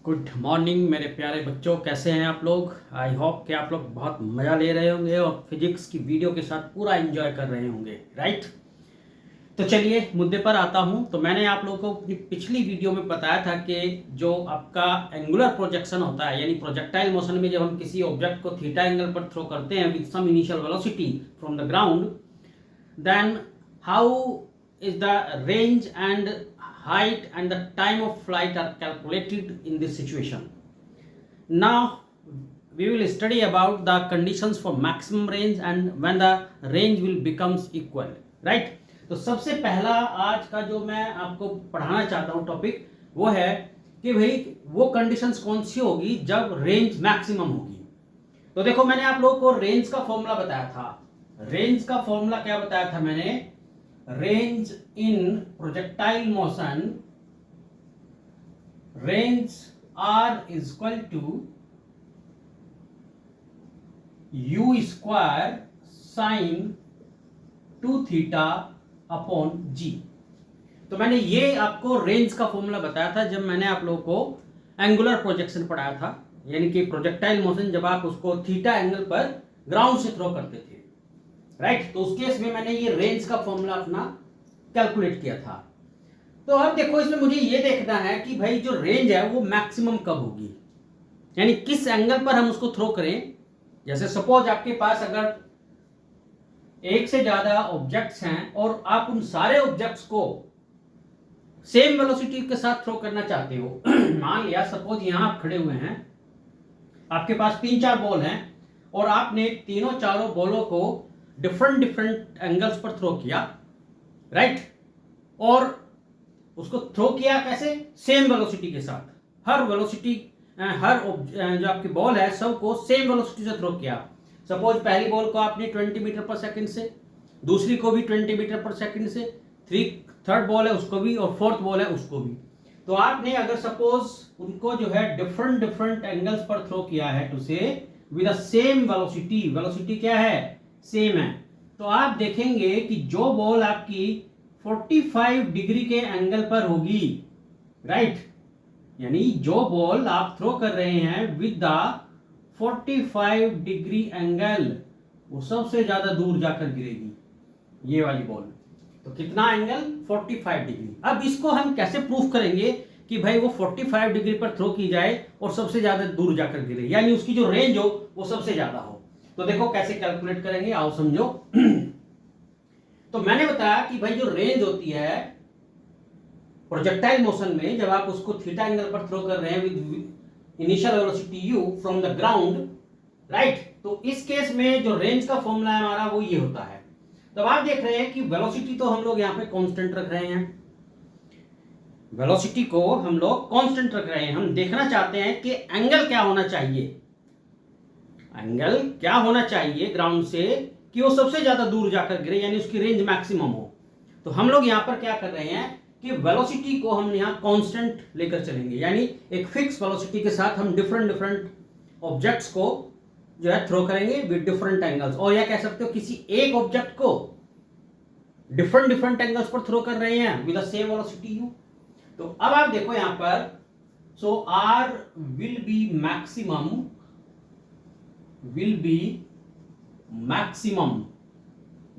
Good morning मेरे प्यारे बच्चों, कैसे हैं आप लोग। आई होप कि आप लोग बहुत मज़ा ले रहे होंगे और फिजिक्स की वीडियो के साथ पूरा एंजॉय कर रहे होंगे, राइट। तो चलिए मुद्दे पर आता हूं। तो मैंने आप लोगों को अपनी पिछली वीडियो में बताया था कि जो आपका एंगुलर प्रोजेक्शन होता है, यानी प्रोजेक्टाइल मोशन में जब हम किसी ऑब्जेक्ट को थीटा एंगल पर थ्रो करते हैं with some initial velocity from the ground, then how is the range and height and the time of flight are calculated in this situation. Now we will study about the conditions for maximum range and when the range will becomes equal, right. तो सबसे पहला आज का जो मैं आपको पढ़ाना चाहता हूँ टॉपिक वो है कि भाई वो कंडीशंस कौन सी होगी जब रेंज मैक्सिमम होगी। तो देखो मैंने आप लोगों को रेंज का फॉर्मूला बताया था। रेंज का फॉर्मूला क्या बताया था मैंने? Range in projectile motion, range R is equal to U square sine 2 theta upon G. तो मैंने ये आपको रेंज का फॉर्मूला बताया था जब मैंने आप लोगों को एंगुलर प्रोजेक्शन पढ़ाया था, यानी कि प्रोजेक्टाइल मोशन जब आप उसको थीटा एंगल पर ग्राउंड से थ्रो करते थे, राइट। तो उस केस में मैंने ये रेंज का फॉर्मूला अपना कैलकुलेट किया था। तो अब देखो इसमें मुझे ये देखना है कि भाई जो रेंज है वो मैक्सिमम कब होगी, यानी किस एंगल पर हम उसको थ्रो करें। जैसे सपोज आपके पास अगर एक से ज्यादा ऑब्जेक्ट्स हैं और आप उन सारे ऑब्जेक्ट्स को सेम वेलोसिटी के साथ थ्रो करना चाहते हो मान लिया सपोज यहां आप खड़े हुए हैं, आपके पास 3-4 बॉल हैं और आपने तीनों चारों बॉलों को डिफरेंट डिफरेंट एंगल्स पर थ्रो किया, राइट। और उसको थ्रो किया कैसे? सेम वेलोसिटी के साथ। हर वेलोसिटी जो आपकी बॉल है सबको सेम वेलोसिटी से थ्रो किया। सपोज पहली बॉल को आपने 20 मीटर पर सेकंड से, दूसरी को भी 20 मीटर पर सेकंड से, थर्ड बॉल है उसको भी और फोर्थ बॉल है उसको भी। तो आपने अगर सपोज उनको जो है डिफरेंट डिफरेंट एंगल्स पर थ्रो किया है टू से with the same velocity, velocity क्या है? सेम है। तो आप देखेंगे कि जो बॉल आपकी 45 डिग्री के एंगल पर होगी, राइट, यानी जो बॉल आप थ्रो कर रहे हैं विद द 45 डिग्री एंगल, वो सबसे ज्यादा दूर जाकर गिरेगी, ये वाली बॉल। तो कितना एंगल? 45 डिग्री। अब इसको हम कैसे प्रूफ करेंगे कि भाई वो 45 डिग्री पर थ्रो की जाए और सबसे ज्यादा दूर जाकर गिरे, यानी उसकी जो रेंज हो वो सबसे ज्यादा हो। तो देखो कैसे कैलकुलेट करेंगे, आओ समझो। तो मैंने बताया कि भाई जो रेंज होती है प्रोजेक्टाइल मोशन में जब आप उसको थीटा एंगल पर थ्रो कर रहे हैं with initial velocity u from the ground, right. तो इस केस में जो रेंज का फॉर्मूला है हमारा वो ये होता है। तो आप देख रहे हैं कि वेलोसिटी तो हम लोग यहां पे कांस्टेंट रख रहे हैं, वेलोसिटी को हम लोग कांस्टेंट रख रहे हैं। हम देखना चाहते हैं कि एंगल क्या होना चाहिए, एंगल क्या होना चाहिए ग्राउंड से कि वो सबसे ज्यादा दूर जाकर गिरे, यानी उसकी रेंज मैक्सिमम हो। तो हम लोग यहां पर क्या कर रहे हैं कि वेलोसिटी को हम यहां कांस्टेंट लेकर चलेंगे, यानी एक फिक्स वेलोसिटी के साथ हम डिफरेंट डिफरेंट ऑब्जेक्ट्स को जो है थ्रो करेंगे विद डिफरेंट एंगल्स। और या कह सकते हो किसी एक ऑब्जेक्ट को डिफरेंट डिफरेंट एंगल्स पर थ्रो कर रहे हैं with the same velocity u। तो अब आप देखो यहां पर, सो r will be maximum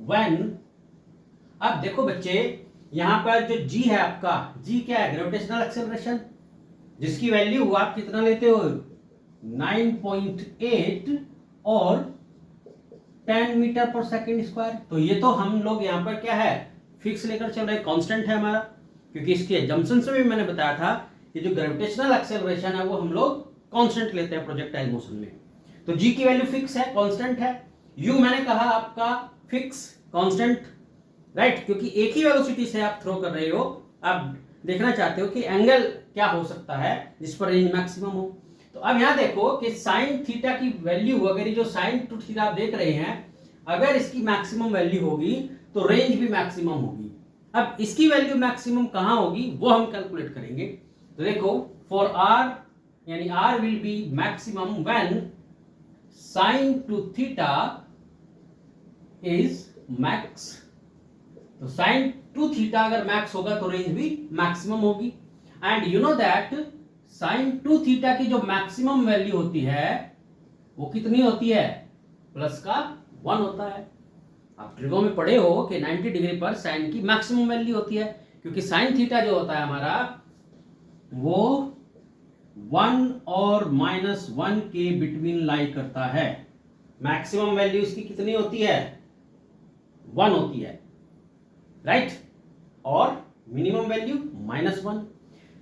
when, अब देखो बच्चे यहां पर जो g है आपका, g क्या है? ग्रेविटेशनल एक्सेलरेशन, जिसकी वैल्यू आप कितना लेते हो? 9.8 और 10 मीटर पर सेकंड स्क्वायर। तो ये तो हम लोग यहां पर क्या है? फिक्स लेकर चल रहे हैं, कांस्टेंट है हमारा, क्योंकि इसके एजम्पशन से भी मैंने बताया था कि जो ग्रेविटेशनल एक्सेलरेशन है वो हम लोग कांस्टेंट लेते हैं प्रोजेक्टाइल मोशन में। तो g की वैल्यू फिक्स है, कांस्टेंट है। u मैंने कहा आपका फिक्स, कांस्टेंट, राइट, क्योंकि एक ही वेलोसिटी से आप थ्रो कर रहे हो। आप देखना चाहते हो कि एंगल क्या हो सकता है जिस पर रेंज मैक्सिमम हो। तो अब यहां देखो कि साइन थीटा की वैल्यू, अगर ये जो साइन 2 थीटा आप देख रहे हैं, अगर इसकी मैक्सिमम वैल्यू होगी तो रेंज भी मैक्सिमम होगी। अब इसकी वैल्यू मैक्सिमम कहां होगी वो हम कैलकुलेट करेंगे। तो देखो फॉर r, यानी r will be maximum when sine 2 theta is max. तो साइन 2 थीटा अगर मैक्स होगा तो रेंज भी मैक्सिमम होगी। And you know that sine 2 theta की जो मैक्सिमम वैल्यू होती है वो कितनी होती है, प्लस का 1 होता है। आप ट्रिगो में पढ़े हो कि 90 डिग्री पर साइन की मैक्सिमम वैल्यू होती है, क्योंकि साइन थीटा जो होता है हमारा वो 1 और -1 के बिटवीन लाई करता है। मैक्सिमम वैल्यू इसकी कितनी होती है, 1 होती है, राइट, और मिनिमम वैल्यू -1।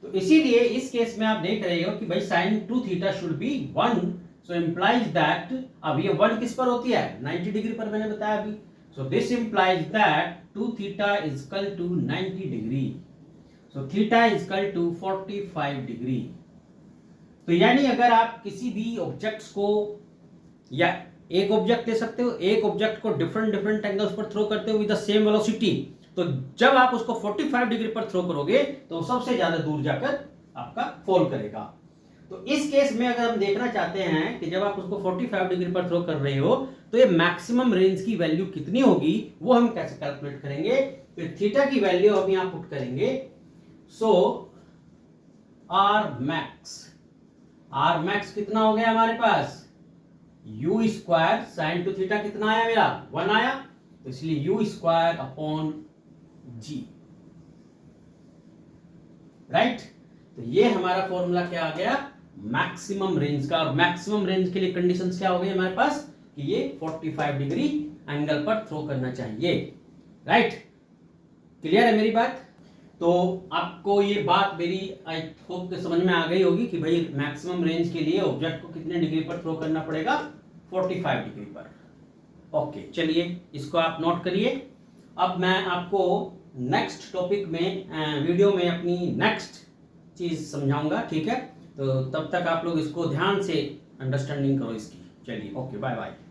तो इसीलिए इस केस में आप देख रहे हो कि भाई sine 2 theta should be 1, so implies that, अब ये 1 किस पर होती है, 90 डिग्री पर, मैंने बताया अभी। So this implies that 2 theta is equal to 90 degree, so theta is equal to 45 degree. तो यानी अगर आप किसी भी ऑब्जेक्ट्स को, या एक ऑब्जेक्ट ले सकते हो, एक ऑब्जेक्ट को डिफरेंट डिफरेंट एंगल्स पर थ्रो करते हो विद द सेम वेलोसिटी, तो जब आप उसको 45 डिग्री पर थ्रो करोगे तो सबसे ज्यादा दूर जाकर आपका फॉल करेगा। तो इस केस में अगर हम देखना चाहते हैं कि जब आप उसको 45 डिग्री पर थ्रो कर रहे हो तो ये मैक्सिमम रेंज की वैल्यू कितनी होगी, वो हम कैसे कैलकुलेट करेंगे। तो थीटा की वैल्यू हम यहां पुट करेंगे। सो आर मैक्स कितना हो गया हमारे पास, यू स्क्वायर साइन 2 थीटा कितना आया मेरा, 1 आया, तो इसलिए u square upon g, right. तो ये हमारा फॉर्मूला क्या आ गया, मैक्सिमम रेंज का। और मैक्सिमम रेंज के लिए कंडीशंस क्या हो गई हमारे पास कि ये 45 डिग्री एंगल पर थ्रो करना चाहिए, राइट। क्लियर है मेरी बात। तो आपको ये बात मेरी आई होप के समझ में आ गई होगी कि भाई मैक्सिमम रेंज के लिए ऑब्जेक्ट को कितने डिग्री पर थ्रो करना पड़ेगा, 45 डिग्री पर। ओके, चलिए इसको आप नोट करिए। अब मैं आपको नेक्स्ट टॉपिक में वीडियो में अपनी नेक्स्ट चीज समझाऊंगा, ठीक है। तो तब तक आप लोग इसको ध्यान से अंडरस्टैंडिंग करो इसकी। चलिए, ओके, बाय बाय।